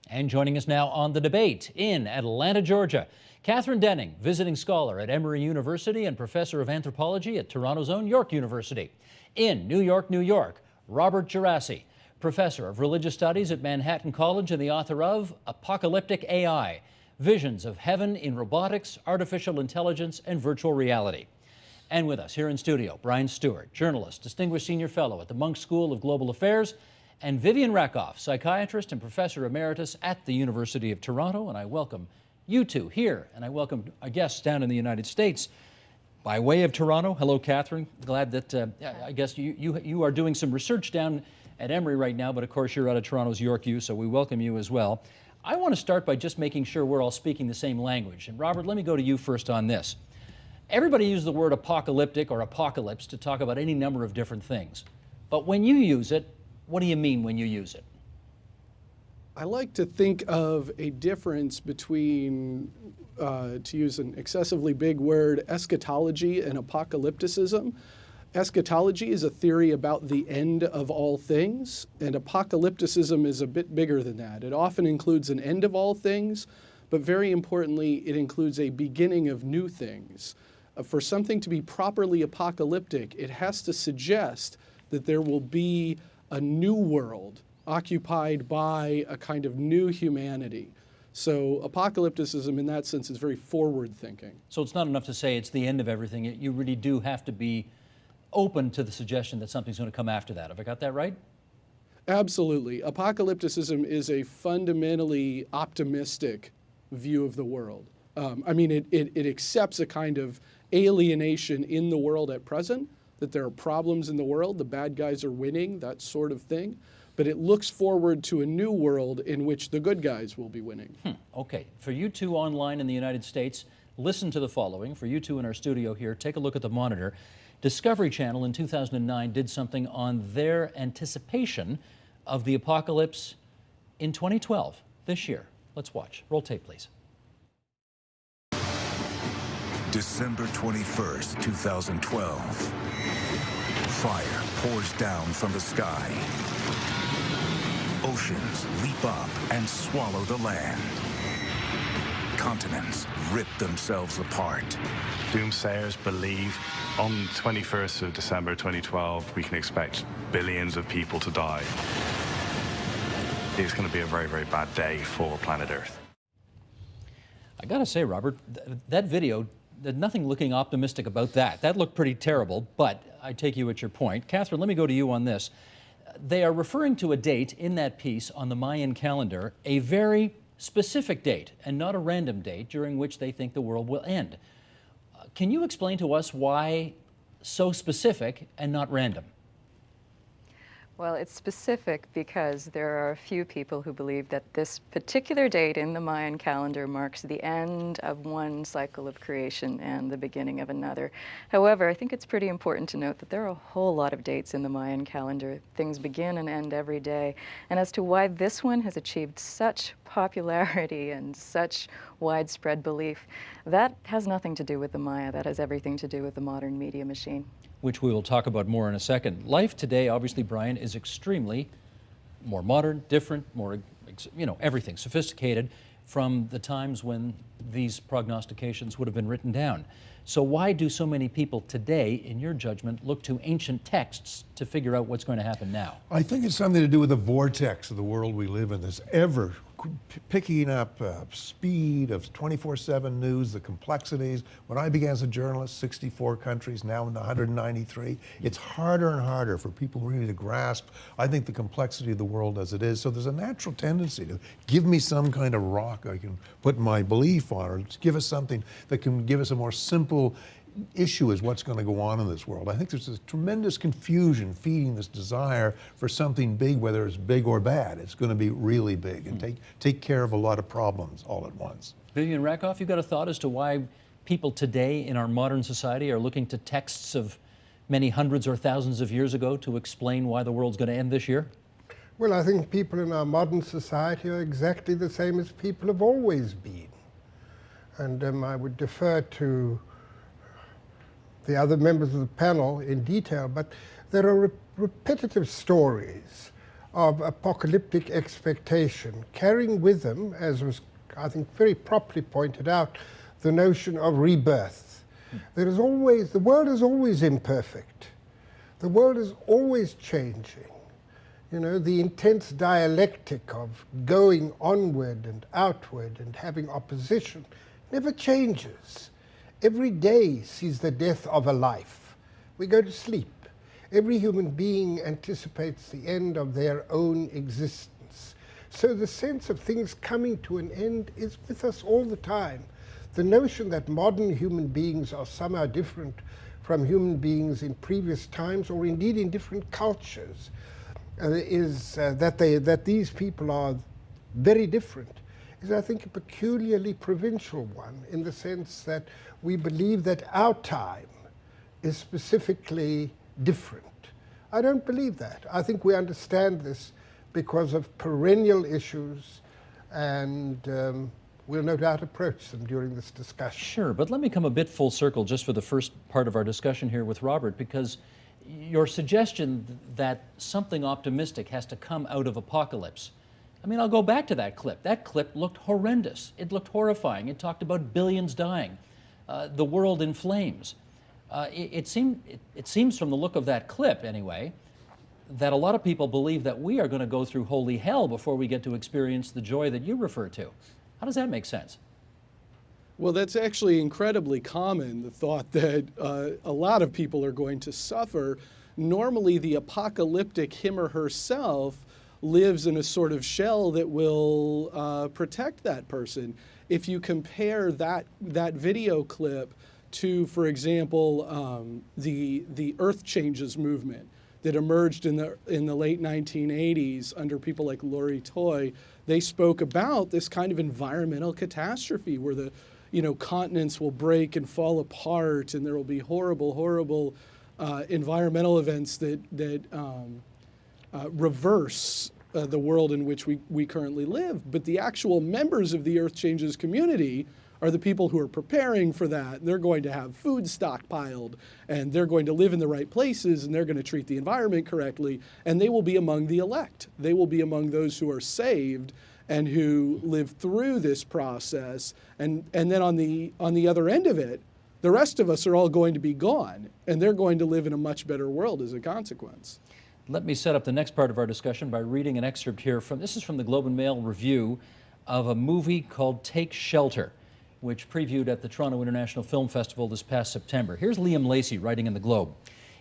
And joining us now on the debate in Atlanta, Georgia, Catherine Denning, visiting scholar at Emory University and professor of anthropology at Toronto's own York University. In New York, New York, Robert Gerasi, professor of religious studies at Manhattan College and the author of Apocalyptic AI, Visions of Heaven in Robotics, Artificial Intelligence, and Virtual Reality. And with us here in studio, Brian Stewart, journalist, distinguished senior fellow at the Munk School of Global Affairs, and Vivian Rakoff, psychiatrist and professor emeritus at the University of Toronto. And I welcome you two here, and I welcome our guests down in the United States by way of Toronto. Hello, Catherine. Glad that, I guess you are doing some research down at Emory right now, but of course you're out of Toronto's York U, so we welcome you as well. I want to start by just making sure we're all speaking the same language. And Robert, let me go to you first on this. Everybody uses the word apocalyptic or apocalypse to talk about any number of different things. But when you use it, what do you mean when you use it? I like to think of a difference between, to use an excessively big word, eschatology and apocalypticism. Eschatology is a theory about the end of all things, and apocalypticism is a bit bigger than that. It often includes an end of all things, but very importantly, it includes a beginning of new things. For something to be properly apocalyptic, it has to suggest that there will be a new world occupied by a kind of new humanity. So apocalypticism in that sense is very forward thinking. So it's not enough to say it's the end of everything. You really do have to be open to the suggestion that something's going to come after that. Have I got that right? Absolutely. Apocalypticism is a fundamentally optimistic view of the world. It accepts a kind of alienation in the world at present, that there are problems in the world, the bad guys are winning, that sort of thing. But it looks forward to a new world in which the good guys will be winning. Okay. For you two online in the United States, listen to the following. For you two in our studio here, take a look at the monitor. Discovery Channel in 2009 did something on their anticipation of the apocalypse in 2012, this year. Let's watch. Roll tape, please. December 21st, 2012. Fire pours down from the sky. Oceans leap up and swallow the land. Continents rip themselves apart. Doomsayers believe on 21st of December 2012, we can expect billions of people to die. It's going to be a very, very bad day for planet Earth. I gotta say, Robert, that video, there's nothing looking optimistic about that. That looked pretty terrible, but I take you at your point. Catherine, let me go to you on this. They are referring to a date in that piece on the Mayan calendar, a very specific date and not a random date during which they think the world will end. Can you explain to us why so specific and not random? Well, it's specific because there are a few people who believe that this particular date in the Mayan calendar marks the end of one cycle of creation and the beginning of another. However, I think it's pretty important to note that there are a whole lot of dates in the Mayan calendar. Things begin and end every day. And as to why this one has achieved such popularity and such widespread belief, that has nothing to do with the Maya. That has everything to do with the modern media machine, which we will talk about more in a second. Life today, obviously, Brian, is extremely more modern, different, more, everything, sophisticated from the times when these prognostications would have been written down. So why do so many people today, in your judgment, look to ancient texts to figure out what's going to happen now? I think it's something to do with the vortex of the world we live in, this ever picking up speed of 24/7 news, the complexities. When I began as a journalist, 64 countries, now in 193. It's harder and harder for people really to grasp, I think, the complexity of the world as it is. So there's a natural tendency to give me some kind of rock I can put my belief on, or give us something that can give us a more simple issue is what's going to go on in this world. I think there's this tremendous confusion feeding this desire for something big, whether it's big or bad. It's going to be really big and take care of a lot of problems all at once. Vivian Rakoff, you've got a thought as to why people today in our modern society are looking to texts of many hundreds or thousands of years ago to explain why the world's going to end this year? Well, I think people in our modern society are exactly the same as people have always been. And I would defer to the other members of the panel in detail, but there are repetitive stories of apocalyptic expectation, carrying with them, as was, I think, very properly pointed out, the notion of rebirth. There is always, the world is always imperfect. The world is always changing. You know, the intense dialectic of going onward and outward and having opposition never changes. Every day sees the death of a life. We go to sleep. Every human being anticipates the end of their own existence. So the sense of things coming to an end is with us all the time. The notion that modern human beings are somehow different from human beings in previous times, or indeed in different cultures, that these people are very different, is, I think, a peculiarly provincial one, in the sense that we believe that our time is specifically different. I don't believe that. I think we understand this because of perennial issues, and we'll no doubt approach them during this discussion. Sure, but let me come a bit full circle just for the first part of our discussion here with Robert, because your suggestion that something optimistic has to come out of apocalypse. I mean, I'll go back to that clip. That clip looked horrendous. It looked horrifying. It talked about billions dying, the world in flames. It seems from the look of that clip, anyway, that a lot of people believe that we are going to go through holy hell before we get to experience the joy that you refer to. How does that make sense? Well, that's actually incredibly common, the thought that a lot of people are going to suffer. Normally, the apocalyptic, him or herself, lives in a sort of shell that will protect that person. If you compare that video clip to, for example, the Earth Changes movement that emerged in the late 1980s under people like Lori Toy, they spoke about this kind of environmental catastrophe where the continents will break and fall apart, and there will be horrible, horrible environmental events that reverse the world in which we currently live. But the actual members of the Earth Changes community are the people who are preparing for that. They're going to have food stockpiled, and they're going to live in the right places, and they're going to treat the environment correctly, and they will be among the elect. They will be among those who are saved and who live through this process. And then on the other end of it, the rest of us are all going to be gone, and they're going to live in a much better world as a consequence. Let me set up the next part of our discussion by reading an excerpt here this is from the Globe and Mail review of a movie called Take Shelter, which previewed at the Toronto International Film Festival this past September. Here's Liam Lacey writing in the Globe.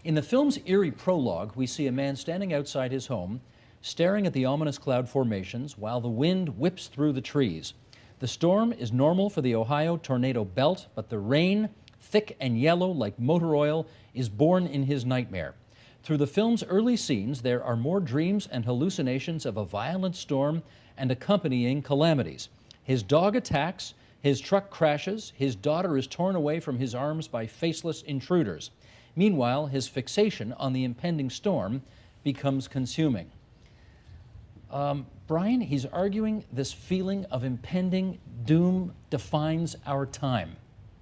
In the film's eerie prologue, we see a man standing outside his home, staring at the ominous cloud formations while the wind whips through the trees. The storm is normal for the Ohio tornado belt, but the rain, thick and yellow like motor oil, is born in his nightmare. Through the film's early scenes, there are more dreams and hallucinations of a violent storm and accompanying calamities. His dog attacks, his truck crashes, his daughter is torn away from his arms by faceless intruders. Meanwhile, his fixation on the impending storm becomes consuming. Brian, he's arguing this feeling of impending doom defines our time.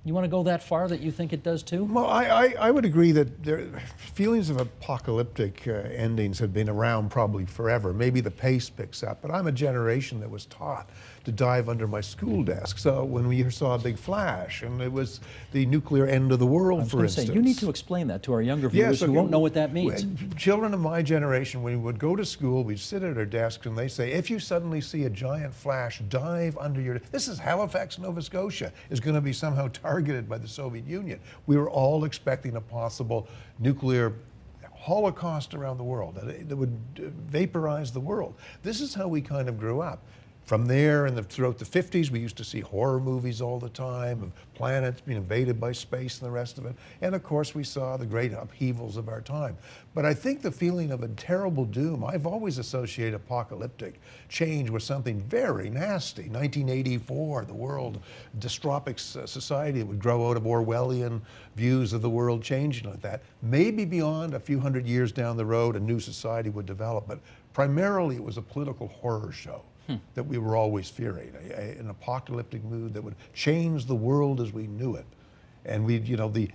You want to go that far, that you think it does too? Well, I would agree that feelings of apocalyptic endings have been around probably forever. Maybe the pace picks up, but I'm a generation that was taught to dive under my school desk. So when we saw a big flash, and it was the nuclear end of the world, for instance. You need to explain that to our younger viewers who won't know what that means. Children of my generation, when we would go to school, we'd sit at our desks and they say, if you suddenly see a giant flash, dive under your... This is Halifax, Nova Scotia, is going to be somehow targeted by the Soviet Union. We were all expecting a possible nuclear holocaust around the world that would vaporize the world. This is how we kind of grew up. From there, throughout the 50s, we used to see horror movies all the time of planets being invaded by space and the rest of it. And of course, we saw the great upheavals of our time. But I think the feeling of a terrible doom, I've always associated apocalyptic change with something very nasty. 1984, the world, dystopic society that would grow out of Orwellian views of the world changing like that. Maybe beyond a few hundred years down the road, a new society would develop. But primarily, it was a political horror show that we were always fearing, an apocalyptic mood that would change the world as we knew it. And the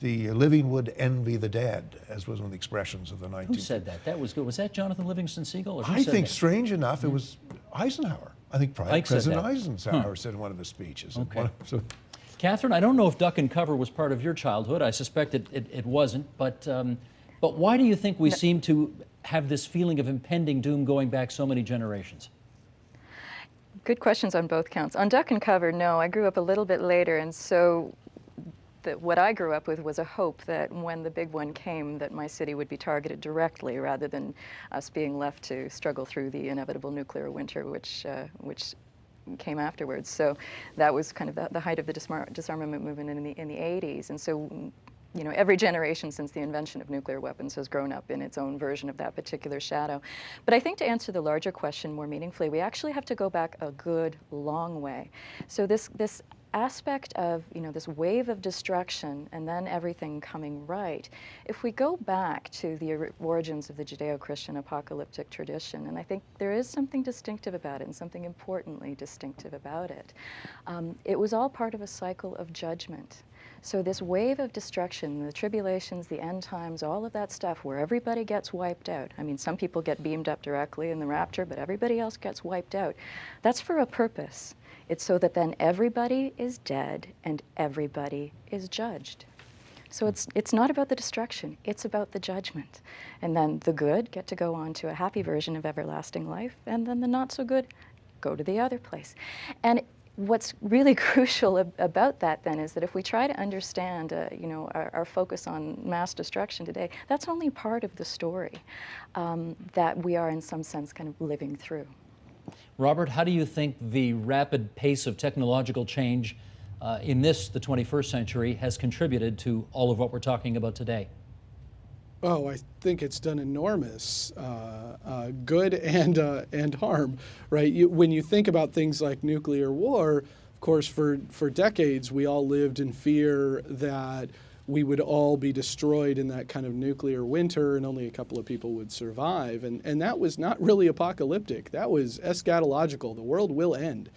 the living would envy the dead, as was one of the expressions of the 19th. Who said that? That was good. Was that Jonathan Livingston Seagull? Or who I said think, that? strange enough, it was Eisenhower. I think probably Ike said President that. Eisenhower said in one of his speeches. Okay. Catherine, I don't know if Duck and Cover was part of your childhood. I suspect it wasn't. But why do you think we seem to have this feeling of impending doom going back so many generations? Good questions on both counts. On Duck and Cover, no. I grew up a little bit later, and so what I grew up with was a hope that when the big one came, that my city would be targeted directly rather than us being left to struggle through the inevitable nuclear winter, which came afterwards. So that was kind of the height of the disarmament movement in the 80s. And so, you know, every generation since the invention of nuclear weapons has grown up in its own version of that particular shadow. But I think to answer the larger question more meaningfully, we actually have to go back a good long way. So this aspect of, you know, this wave of destruction and then everything coming right, if we go back to the origins of the Judeo-Christian apocalyptic tradition, and I think there is something distinctive about it and something importantly distinctive about it, it was all part of a cycle of judgment. So this wave of destruction, the tribulations, the end times, all of that stuff where everybody gets wiped out. I mean, some people get beamed up directly in the rapture, but everybody else gets wiped out. That's for a purpose. It's so that then everybody is dead and everybody is judged. So it's not about the destruction, it's about the judgment. And then the good get to go on to a happy version of everlasting life, and then the not so good go to the other place. And what's really crucial about that then is that if we try to understand you know, our focus on mass destruction today, that's only part of the story that we are in some sense kind of living through. Robert, how do you think the rapid pace of technological change in the 21st century, has contributed to all of what we're talking about today? Oh, I think it's done enormous good and harm, right? When you think about things like nuclear war, of course, for decades we all lived in fear that we would all be destroyed in that kind of nuclear winter and only a couple of people would survive. And that was not really apocalyptic. That was eschatological. The world will end.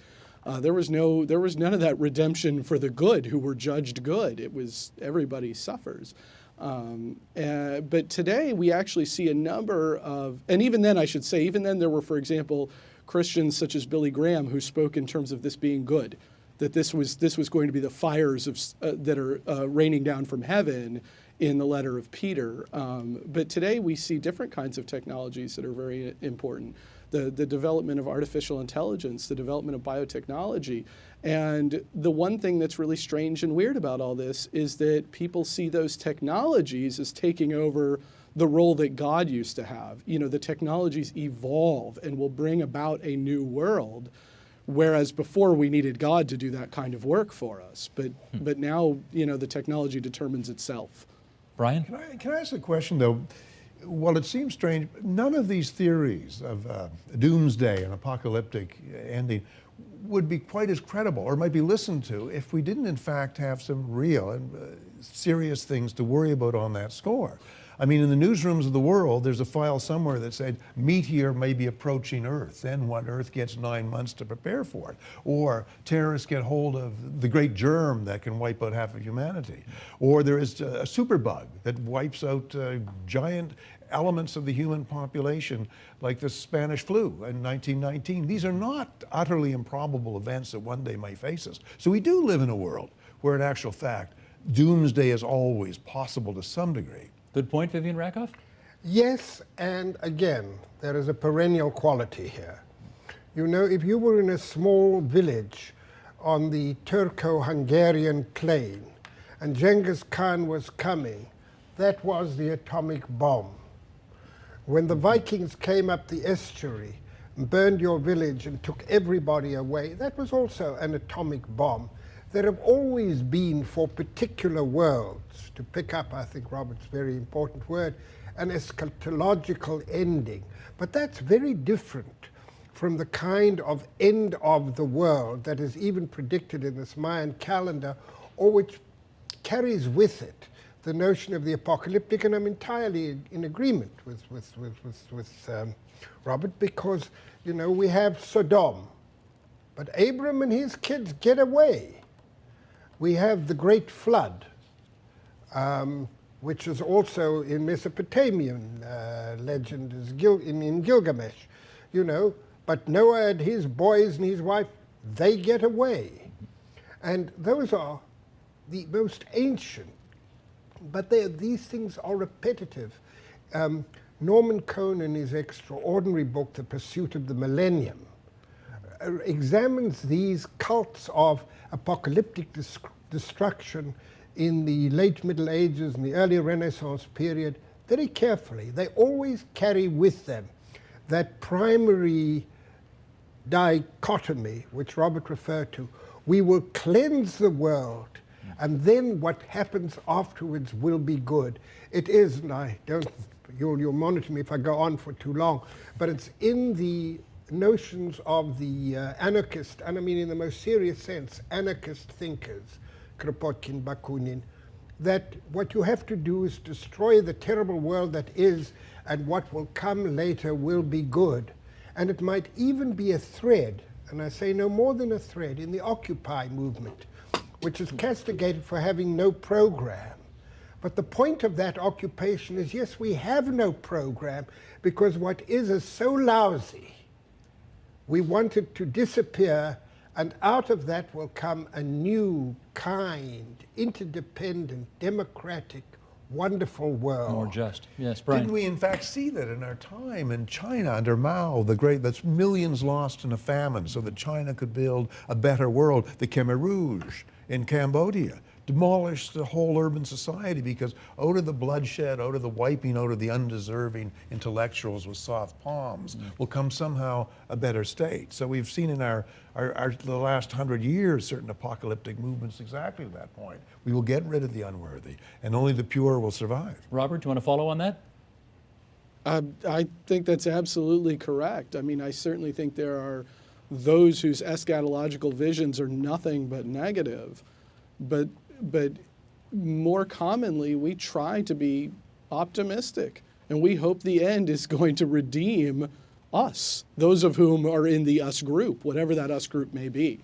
There was none of that redemption for the good who were judged good. It was everybody suffers. But today we actually see a number of, and even then I should say, even then there were, for example, Christians such as Billy Graham who spoke in terms of this being good, that this was going to be the fires that are raining down from heaven in the letter of Peter. But today we see different kinds of technologies that are very important. The development of artificial intelligence, the development of biotechnology. And the one thing that's really strange and weird about all this is that people see those technologies as taking over the role that God used to have. You know, the technologies evolve and will bring about a new world. Whereas before we needed God to do that kind of work for us. But now, you know, the technology determines itself. Brian? Can I ask a question, though? While it seems strange, none of these theories of doomsday and apocalyptic ending would be quite as credible or might be listened to if we didn't, in fact, have some real and serious things to worry about on that score. I mean, in the newsrooms of the world, there's a file somewhere that said, meteor may be approaching Earth, then what, Earth gets 9 months to prepare for it. Or terrorists get hold of the great germ that can wipe out half of humanity. Or there is a superbug that wipes out giant elements of the human population, like the Spanish flu in 1919. These are not utterly improbable events that one day may face us. So we do live in a world where, in actual fact, doomsday is always possible to some degree. Good point, Vivian Rakoff? Yes, and again, there is a perennial quality here. You know, if you were in a small village on the Turco-Hungarian plain and Genghis Khan was coming, that was the atomic bomb. When the Vikings came up the estuary and burned your village and took everybody away, that was also an atomic bomb. There have always been, for particular worlds, to pick up, I think, Robert's very important word, an eschatological ending. But that's very different from the kind of end of the world that is even predicted in this Mayan calendar, or which carries with it the notion of the apocalyptic. And I'm entirely in agreement with Robert, because, you know, we have Sodom, but Abram and his kids get away. We have the great flood. which is also in Mesopotamian legend, is in Gilgamesh, you know. But Noah and his boys and his wife, they get away. And those are the most ancient, but these things are repetitive. Norman Cohn, in his extraordinary book, The Pursuit of the Millennium, examines these cults of apocalyptic destruction in the late Middle Ages and the early Renaissance period very carefully. They always carry with them that primary dichotomy, which Robert referred to. We will cleanse the world, and then what happens afterwards will be good. It is, and I don't, you'll monitor me if I go on for too long, but it's in the notions of the anarchist, and I mean in the most serious sense, anarchist thinkers, Kropotkin, Bakunin, that what you have to do is destroy the terrible world that is, and what will come later will be good. And it might even be a thread, and I say no more than a thread, in the Occupy movement, which is castigated for having no program. But the point of that occupation is, yes, we have no program because what is so lousy. We want it to disappear, and out of that will come a new, kind, interdependent, democratic, wonderful world. More just. Yes, Brian. Didn't we in fact see that in our time in China under Mao, the great, that's millions lost in a famine so that China could build a better world. The Khmer Rouge in Cambodia demolished the whole urban society because out of the bloodshed, out of the wiping out of the undeserving intellectuals with soft palms will come somehow a better state. So we've seen in the last 100 years certain apocalyptic movements exactly to that point. We will get rid of the unworthy and only the pure will survive. Robert, do you want to follow on that? I think that's absolutely correct. I mean, I certainly think there are those whose eschatological visions are nothing but negative, but more commonly, we try to be optimistic, and we hope the end is going to redeem us, those of whom are in the us group, whatever that us group may be.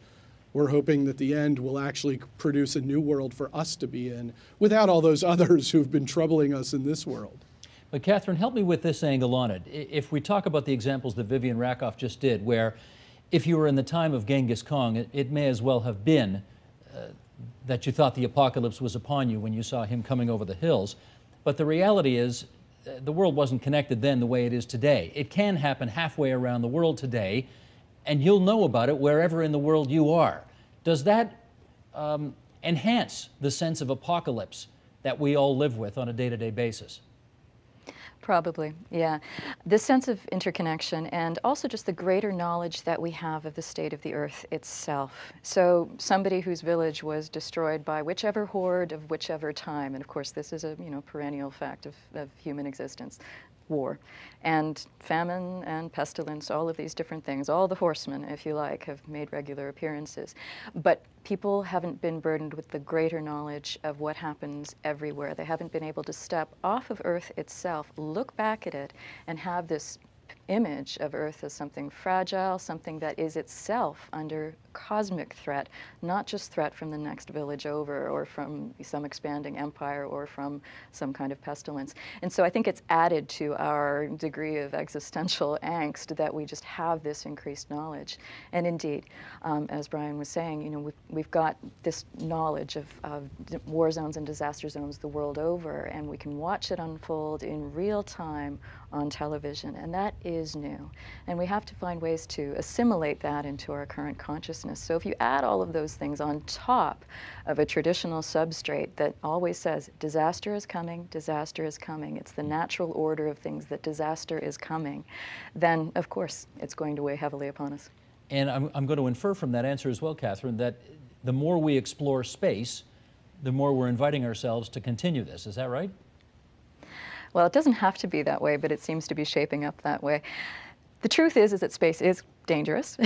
We're hoping that the end will actually produce a new world for us to be in, without all those others who've been troubling us in this world. But Catherine, help me with this angle on it. If we talk about the examples that Vivian Rakoff just did, where if you were in the time of Genghis Khan, it may as well have been that you thought the apocalypse was upon you when you saw him coming over the hills. But the reality is, the world wasn't connected then the way it is today. It can happen halfway around the world today, and you'll know about it wherever in the world you are. Does that enhance the sense of apocalypse that we all live with on a day-to-day basis? Probably, yeah. This sense of interconnection and also just the greater knowledge that we have of the state of the earth itself. So somebody whose village was destroyed by whichever horde of whichever time, and of course this is a perennial fact of human existence, war and famine and pestilence, all of these different things, all the horsemen, if you like, have made regular appearances. But people haven't been burdened with the greater knowledge of what happens everywhere. They haven't been able to step off of Earth itself, look back at it, and have this image of Earth as something fragile, something that is itself under cosmic threat, not just threat from the next village over or from some expanding empire or from some kind of pestilence. And so I think it's added to our degree of existential angst that we just have this increased knowledge. And indeed, as Brian was saying, we've got this knowledge of war zones and disaster zones the world over, and we can watch it unfold in real time on television, and that is new. And we have to find ways to assimilate that into our current consciousness. So if you add all of those things on top of a traditional substrate that always says, disaster is coming, it's the natural order of things that disaster is coming, then of course it's going to weigh heavily upon us. And I'm going to infer from that answer as well, Catherine, that the more we explore space, the more we're inviting ourselves to continue this. Is that right? Well, it doesn't have to be that way, but it seems to be shaping up that way. The truth is that space is dangerous.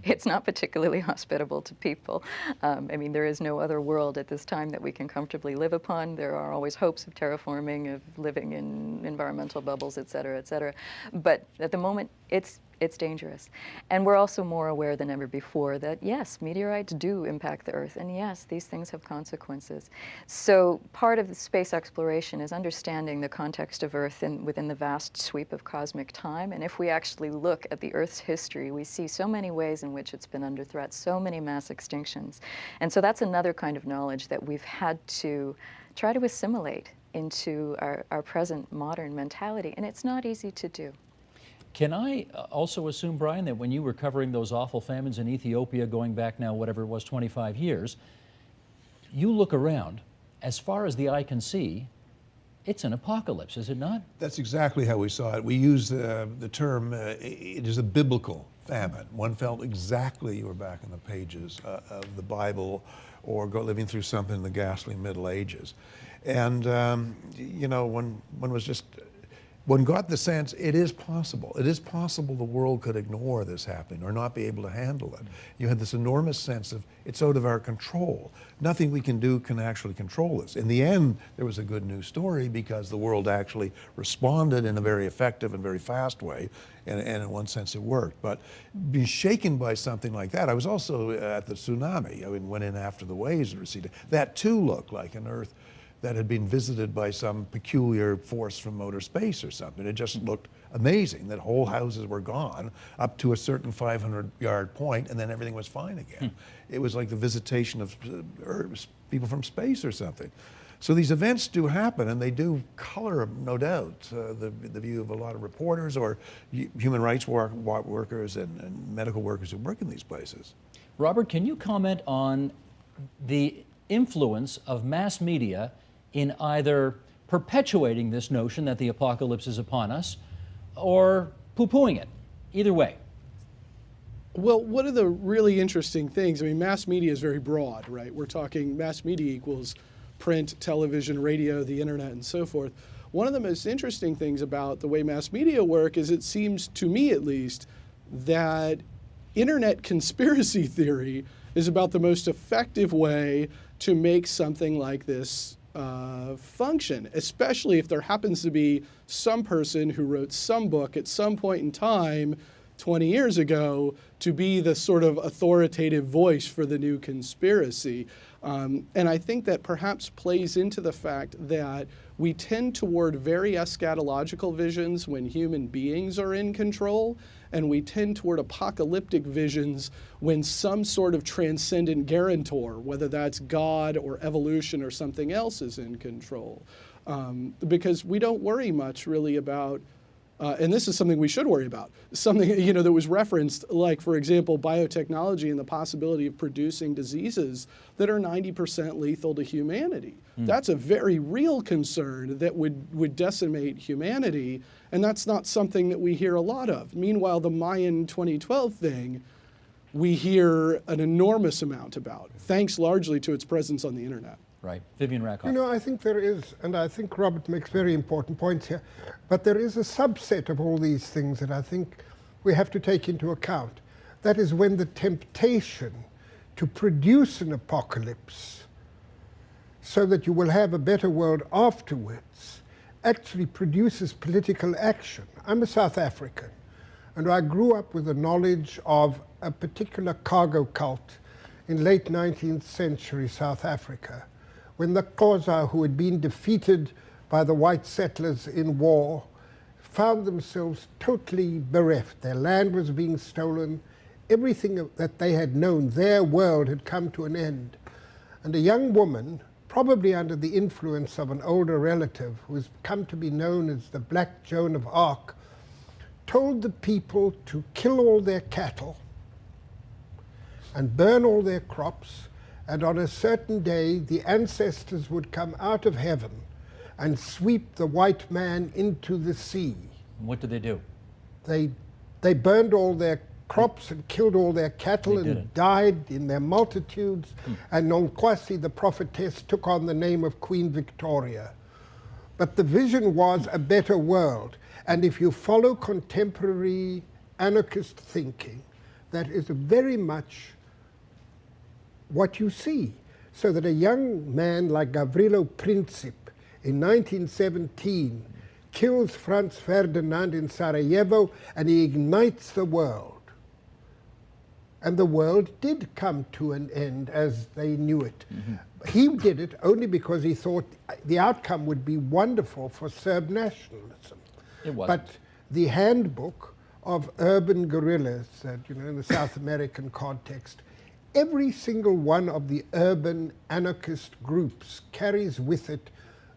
It's not particularly hospitable to people. I mean, there is no other world at this time that we can comfortably live upon. There are always hopes of terraforming, of living in environmental bubbles, et cetera, et cetera. But at the moment, it's It's dangerous. And we're also more aware than ever before that, yes, meteorites do impact the Earth, and yes, these things have consequences. So part of the space exploration is understanding the context of Earth within the vast sweep of cosmic time. And if we actually look at the Earth's history, we see so many ways in which it's been under threat, so many mass extinctions. And so that's another kind of knowledge that we've had to try to assimilate into our present modern mentality, and it's not easy to do. Can I also assume, Brian, that when you were covering those awful famines in Ethiopia going back now, whatever it was, 25 years, you look around, as far as the eye can see, it's an apocalypse, is it not? That's exactly how we saw it. We used the term, it is a biblical famine. One felt exactly you were back in the pages of the Bible or living through something in the ghastly Middle Ages. And, you know, one got the sense it is possible. It is possible the world could ignore this happening or not be able to handle it. You had this enormous sense of it's out of our control. Nothing we can do can actually control this. In the end, there was a good news story because the world actually responded in a very effective and very fast way, and in one sense it worked. But being shaken by something like that, I was also at the tsunami. I went in after the waves receded. That too looked like an Earth that had been visited by some peculiar force from outer space or something. It just looked amazing that whole houses were gone up to a certain 500-yard point, and then everything was fine again. It was like the visitation of people from space or something. So these events do happen, and they do color, no doubt, the view of a lot of reporters or human rights workers and medical workers who work in these places. Robert, can you comment on the influence of mass media in either perpetuating this notion that the apocalypse is upon us or poo-pooing it? Either way. Well, one of the really interesting things, I mean, mass media is very broad, right? We're talking mass media equals print, television, radio, the internet, and so forth. One of the most interesting things about the way mass media work is it seems, to me at least, that internet conspiracy theory is about the most effective way to make something like this function, especially if there happens to be some person who wrote some book at some point in time 20 years ago to be the sort of authoritative voice for the new conspiracy. And I think that perhaps plays into the fact that we tend toward very eschatological visions when human beings are in control, and we tend toward apocalyptic visions when some sort of transcendent guarantor, whether that's God or evolution or something else, is in control. Because we don't worry much really about, and this is something we should worry about, something that was referenced, like, for example, biotechnology and the possibility of producing diseases that are 90% lethal to humanity. That's a very real concern that would decimate humanity, and that's not something that we hear a lot of. Meanwhile, the Mayan 2012 thing, we hear an enormous amount about, thanks largely to its presence on the internet. Right. Vivian Rakoff. You know, I think there is, and I think Robert makes very important points here, but there is a subset of all these things that I think we have to take into account. That is when the temptation to produce an apocalypse so that you will have a better world afterwards actually produces political action. I'm a South African, and I grew up with the knowledge of a particular cargo cult in late 19th century South Africa, when the Xhosa, who had been defeated by the white settlers in war, found themselves totally bereft. Their land was being stolen. Everything that they had known, their world, had come to an end. And a young woman, probably under the influence of an older relative who has come to be known as the Black Joan of Arc, told the people to kill all their cattle and burn all their crops, and on a certain day the ancestors would come out of heaven and sweep the white man into the sea. What did they do? They burned all their crops and killed all their cattle and died in their multitudes. And Nonkwasi, the prophetess, took on the name of Queen Victoria. But the vision was a better world. And if you follow contemporary anarchist thinking, that is very much what you see. So that a young man like Gavrilo Princip in 1917 kills Franz Ferdinand in Sarajevo, and he ignites the world. And the world did come to an end as they knew it. He did it only because he thought the outcome would be wonderful for Serb nationalism. It wasn't. But the handbook of urban guerrillas, in the South American context, every single one of the urban anarchist groups carries with it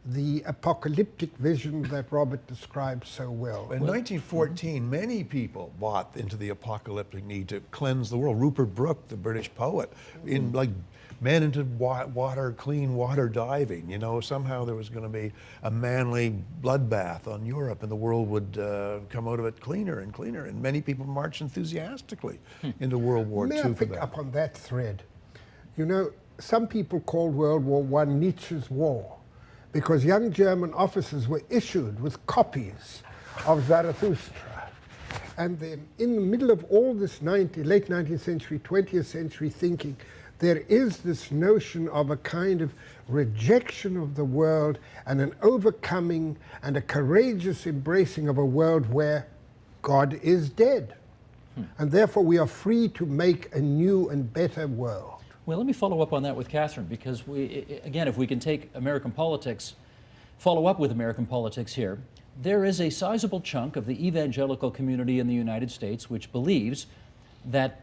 the apocalyptic vision that Robert describes so well. In 1914, many people bought into the apocalyptic need to cleanse the world. Rupert Brooke, the British poet, men into clean water diving. Somehow there was going to be a manly bloodbath on Europe, and the world would come out of it cleaner and cleaner. And many people marched enthusiastically into World War II. May I pick up on that thread? Some people called World War I Nietzsche's war, because young German officers were issued with copies of Zarathustra. And then in the middle of all this late 19th century, 20th century thinking, there is this notion of a kind of rejection of the world and an overcoming and a courageous embracing of a world where God is dead. And therefore we are free to make a new and better world. Well, let me follow up on that with Catherine, because again, if we can take American politics, follow up with American politics here, there is a sizable chunk of the evangelical community in the United States which believes that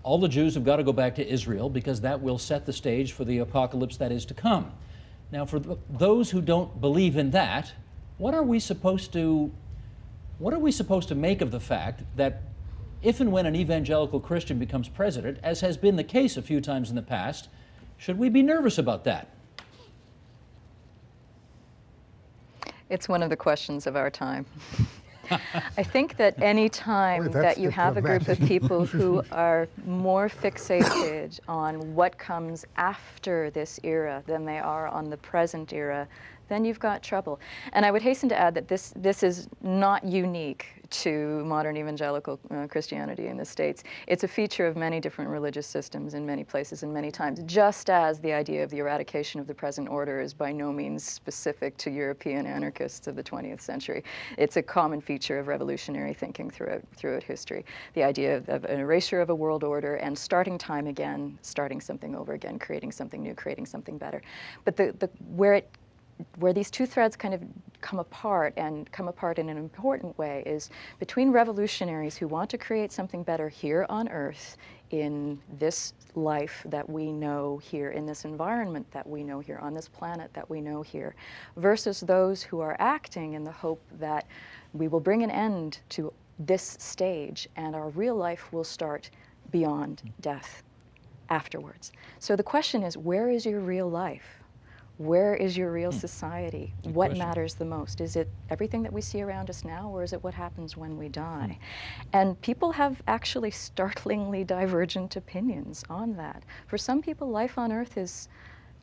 all the Jews have got to go back to Israel because that will set the stage for the apocalypse that is to come. Now, for those who don't believe in that, what are we supposed to make of the fact that if and when an evangelical Christian becomes president, as has been the case a few times in the past, should we be nervous about that? It's one of the questions of our time. I think that any time that you have a group of people who are more fixated on what comes after this era than they are on the present era, then you've got trouble. And I would hasten to add that this is not unique to modern evangelical Christianity in the States. It's a feature of many different religious systems in many places and many times, just as the idea of the eradication of the present order is by no means specific to European anarchists of the 20th century. It's a common feature of revolutionary thinking throughout history. The idea of an erasure of a world order and starting time again, starting something over again, creating something new, creating something better. But where these two threads kind of come apart in an important way is between revolutionaries who want to create something better here on Earth in this life that we know here, in this environment that we know here, on this planet that we know here, versus those who are acting in the hope that we will bring an end to this stage and our real life will start beyond death afterwards. So the question is, where is your real life? Where is your real society? What matters the most? Is it everything that we see around us now, or is it what happens when we die? And people have actually startlingly divergent opinions on that. For some people, life on Earth is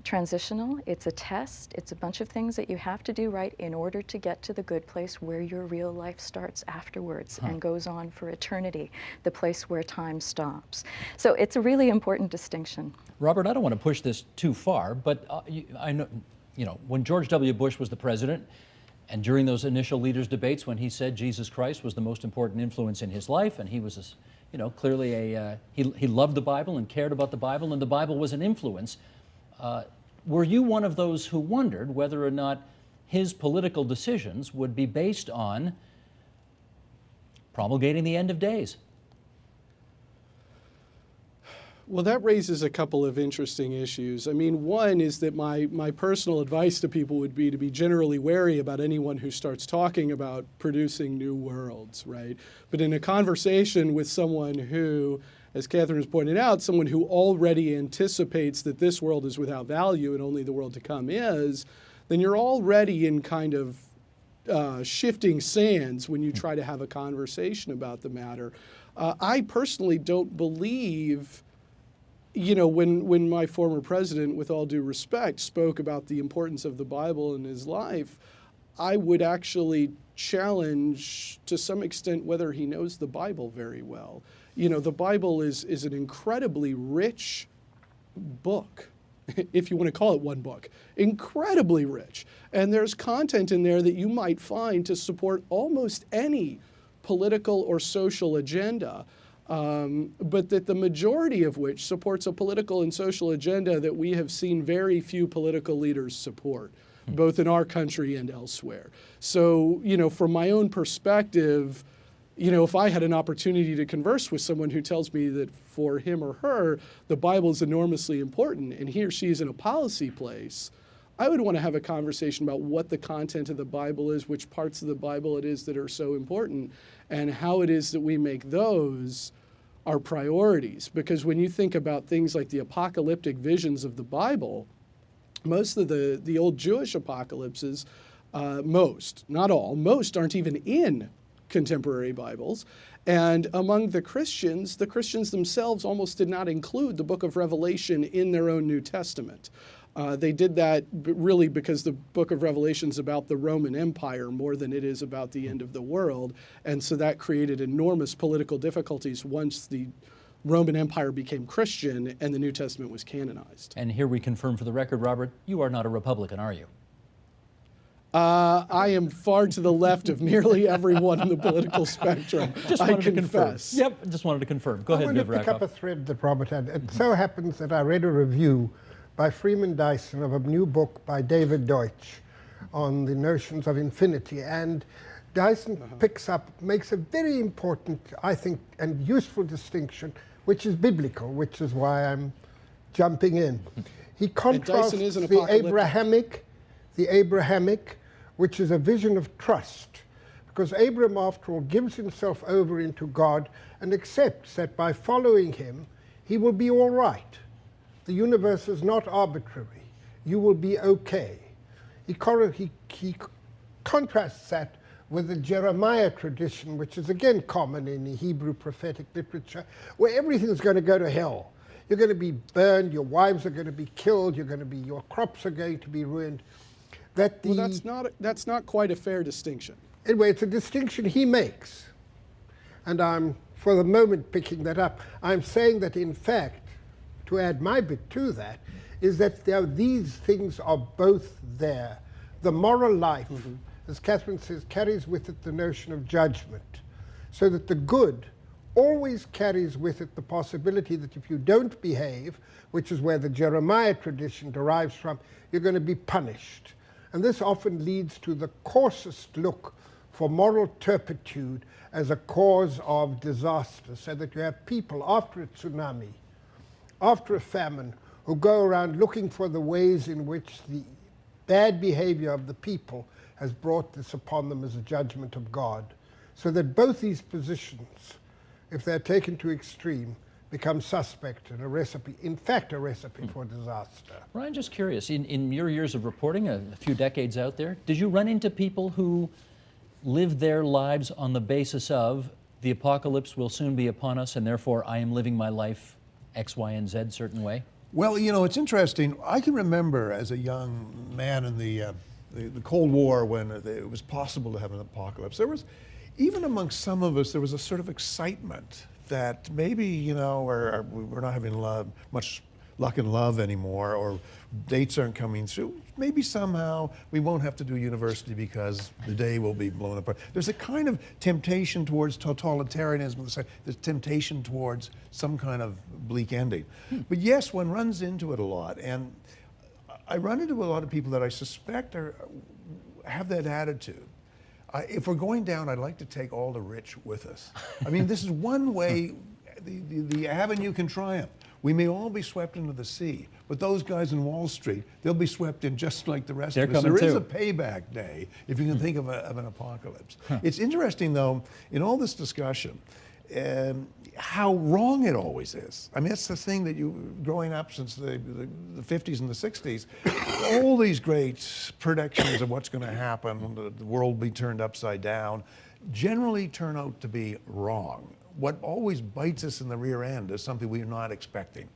transitional. It's a test. It's a bunch of things that you have to do right in order to get to the good place where your real life starts afterwards and goes on for eternity, the place where time stops. So it's a really important distinction. Robert, I don't want to push this too far, but I know, when George W. Bush was the president, and during those initial leaders' debates, when he said Jesus Christ was the most important influence in his life, and he was, clearly he loved the Bible and cared about the Bible, and the Bible was an influence. Were you one of those who wondered whether or not his political decisions would be based on promulgating the end of days? Well, that raises a couple of interesting issues. I mean, one is that my personal advice to people would be to be generally wary about anyone who starts talking about producing new worlds, right? But in a conversation with someone who, as Catherine has pointed out, someone who already anticipates that this world is without value and only the world to come is, then you're already in kind of shifting sands when you try to have a conversation about the matter. I personally don't believe, when my former president, with all due respect, spoke about the importance of the Bible in his life, I would actually challenge to some extent whether he knows the Bible very well. The Bible is an incredibly rich book. if you want to call it one book, incredibly rich. And there's content in there that you might find to support almost any political or social agenda, but that the majority of which supports a political and social agenda that we have seen very few political leaders support, both in our country and elsewhere. So, from my own perspective, if I had an opportunity to converse with someone who tells me that for him or her, the Bible is enormously important and he or she is in a policy place, I would want to have a conversation about what the content of the Bible is, which parts of the Bible it is that are so important, and how it is that we make those our priorities. Because when you think about things like the apocalyptic visions of the Bible, most of the old Jewish apocalypses, not all, most aren't even in contemporary Bibles. And among the Christians themselves almost did not include the book of Revelation in their own New Testament. They did that really because the book of Revelation is about the Roman Empire more than it is about the end of the world. And so that created enormous political difficulties once the Roman Empire became Christian and the New Testament was canonized. And here we confirm for the record, Robert, you are not a Republican, are you? I am far to the left of nearly everyone in the political spectrum. Just wanted to confirm. Yep, just wanted to confirm. Go ahead, Viv I want to pick up a Rakoff. thread that Robert had. It so happens that I read a review by Freeman Dyson of a new book by David Deutsch on the notions of infinity. And Dyson makes a very important, I think, and useful distinction, which is biblical, which is why I'm jumping in. He contrasts the Abrahamic, which is a vision of trust, because Abraham, after all, gives himself over into God and accepts that by following him, he will be all right. The universe is not arbitrary. You will be okay. He contrasts that with the Jeremiah tradition, which is again common in the Hebrew prophetic literature, where everything's going to go to hell. You're going to be burned, your wives are going to be killed, your crops are going to be ruined. Well, that's not quite a fair distinction. Anyway, it's a distinction he makes. And I'm, for the moment, picking that up. I'm saying that, in fact, to add my bit to that, is that these things are both there. The moral life, as Catherine says, carries with it the notion of judgment, so that the good always carries with it the possibility that if you don't behave, which is where the Jeremiah tradition derives from, you're going to be punished. And this often leads to the coarsest look for moral turpitude as a cause of disaster, so that you have people after a tsunami, after a famine, who go around looking for the ways in which the bad behavior of the people has brought this upon them as a judgment of God. So that both these positions, if they're taken to extreme, become suspect and a recipe, in fact, a recipe for disaster. Ryan, just curious, in your years of reporting, a few decades out there, did you run into people who lived their lives on the basis of the apocalypse will soon be upon us and therefore I am living my life X, Y, and Z certain way? Well, it's interesting. I can remember as a young man in the Cold War when it was possible to have an apocalypse. There was, even amongst some of us, there was a sort of excitement that maybe, we're not having much luck in love anymore, or dates aren't coming through. Maybe somehow we won't have to do university because the day will be blown apart. There's a kind of temptation towards totalitarianism, there's temptation towards some kind of bleak ending. But yes, one runs into it a lot, and I run into a lot of people that I suspect have that attitude. If we're going down, I'd like to take all the rich with us. I mean, this is one way, the avenue can triumph. We may all be swept into the sea, but those guys in Wall Street, they'll be swept in just like the rest of us. There is a payback day, if you can think of an apocalypse. It's interesting, though, in all this discussion, how wrong it always is. I mean, that's the thing that growing up since the 50s and the 60s, all these great predictions of what's going to happen, the world will be turned upside down, generally turn out to be wrong. What always bites us in the rear end is something we're not expecting.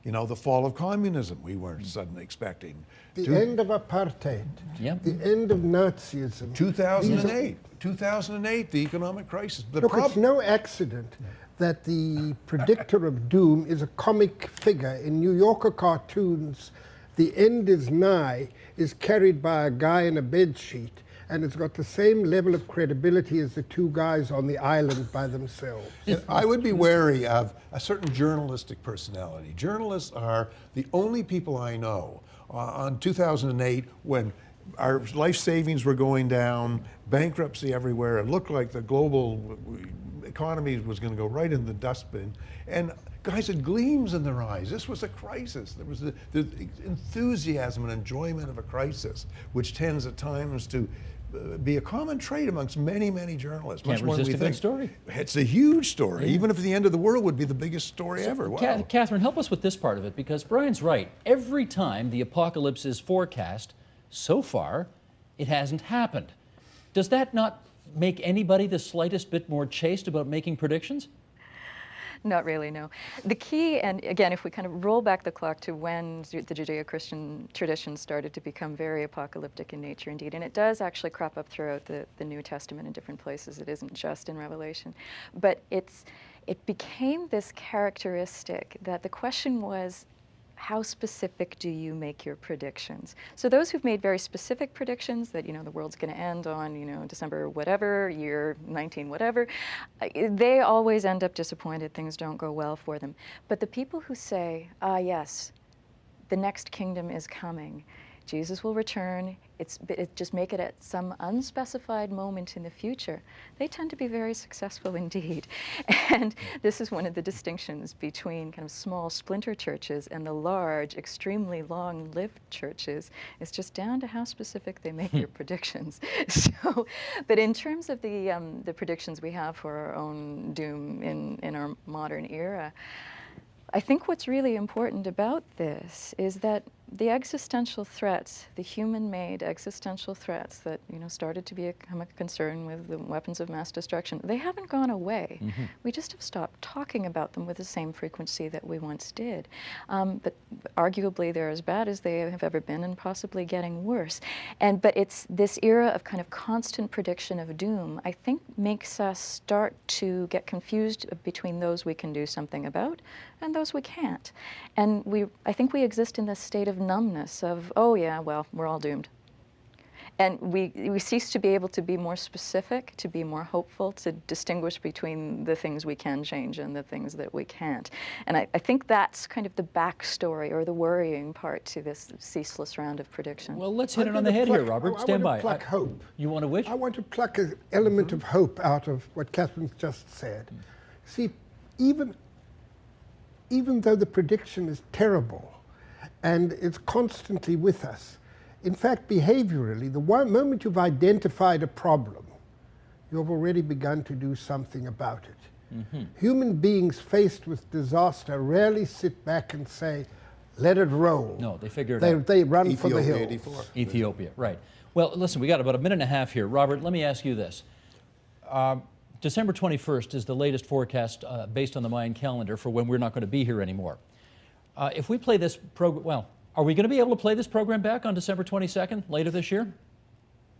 The fall of communism, we weren't suddenly expecting. The end of apartheid. Yep. The end of Nazism. 2008, the economic crisis. It's no accident that the predictor of doom is a comic figure in New Yorker cartoons the end is nigh is carried by a guy in a bedsheet, and it's got the same level of credibility as the two guys on the island by themselves. And I would be wary of a certain journalistic personality. Journalists are the only people I know on 2008 when our life savings were going down, bankruptcy everywhere, it looked like the global economy was going to go right in the dustbin, and guys had gleams in their eyes. This was a crisis. There was the enthusiasm and enjoyment of a crisis, which tends at times to be a common trait amongst many, many journalists. Can't much more than resist we a good think. story. It's a huge story. Even if the end of the world would be the biggest story ever. Wow. Catherine, help us with this part of it, because Brian's right. Every time the apocalypse is forecast, so far, it hasn't happened. Does that not make anybody the slightest bit more chaste about making predictions? Not really, no. The key, and again, if we kind of roll back the clock to when the Judeo-Christian tradition started to become very apocalyptic in nature indeed, and it does actually crop up throughout the New Testament in different places. It isn't just in Revelation. But it became this characteristic that the question was, how specific do you make your predictions? So those who've made very specific predictions that, the world's going to end on, December whatever, year 19 whatever, they always end up disappointed. Things don't go well for them. But the people who say, yes, the next kingdom is coming, Jesus will return, just make it at some unspecified moment in the future, they tend to be very successful indeed. And this is one of the distinctions between kind of small splinter churches and the large, extremely long-lived churches. It's just down to how specific they make their predictions. So, but in terms of the predictions we have for our own doom in our modern era, I think what's really important about this is that the existential threats, the human-made existential threats that started to become a concern with the weapons of mass destruction, they haven't gone away. Mm-hmm. We just have stopped talking about them with the same frequency that we once did. But arguably they're as bad as they have ever been, and possibly getting worse. But it's this era of kind of constant prediction of doom, I think, makes us start to get confused between those we can do something about and those we can't. And I think we exist in this state of numbness of, oh yeah, well, we're all doomed. And we cease to be able to be more specific, to be more hopeful, to distinguish between the things we can change and the things that we can't. And I think that's kind of the backstory or the worrying part to this ceaseless round of prediction. Well, let's hit it on the head here, Robert. Stand by. I want to pluck hope. You want to which? I want to pluck an element of hope out of what Catherine's just said. See, even though the prediction is terrible and it's constantly with us, in fact, behaviorally, the moment you've identified a problem, you've already begun to do something about it. Mm-hmm. Human beings faced with disaster rarely sit back and say, let it roll. No, they figure it out. They run for the hills. 84. Ethiopia, right. Well, listen, we got about a minute and a half here. Robert, let me ask you this. December 21st is the latest forecast based on the Mayan calendar for when we're not going to be here anymore. If we play this program, well, are we going to be able to play this program back on December 22nd later this year?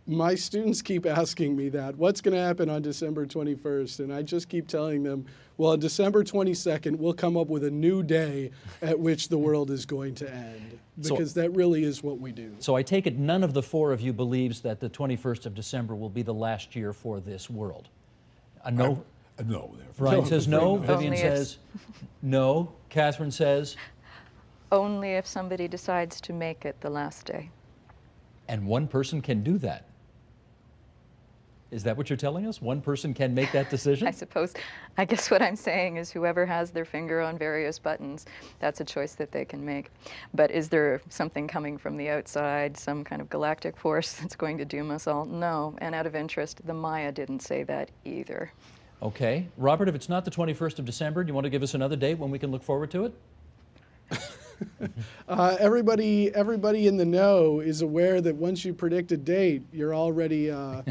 My students keep asking me that. What's going to happen on December 21st? And I just keep telling them, well, on December 22nd, we'll come up with a new day at which the world is going to end. Because that really is what we do. So I take it none of the four of you believes that the 21st of December will be the last year for this world? No? No. Brian says no. Vivian Only says no. Catherine says? Only if somebody decides to make it the last day. And one person can do that. Is that what you're telling us? One person can make that decision? I guess what I'm saying is whoever has their finger on various buttons, that's a choice that they can make. But is there something coming from the outside, some kind of galactic force that's going to doom us all? No. And out of interest, the Maya didn't say that either. Okay. Robert, if it's not the 21st of December, do you want to give us another date when we can look forward to it? Everybody in the know is aware that once you predict a date, you're already out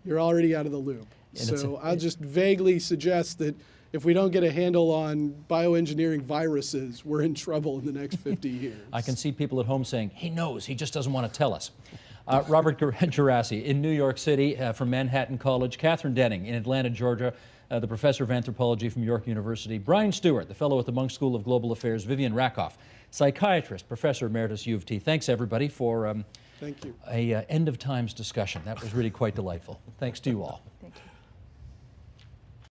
of the loop. So I'll just vaguely suggest that if we don't get a handle on bioengineering viruses, we're in trouble in the next 50 years. I can see people at home saying, he knows, he just doesn't want to tell us. Robert Gerasi in New York City from Manhattan College, Catherine Denning in Atlanta, Georgia, the professor of anthropology from York University, Brian Stewart, the fellow at the Munk School of Global Affairs, Vivian Rakoff, psychiatrist, professor emeritus, U of T. Thanks, everybody, for Thank you. a end of times discussion. That was really quite delightful. Thanks to you all. Thank you.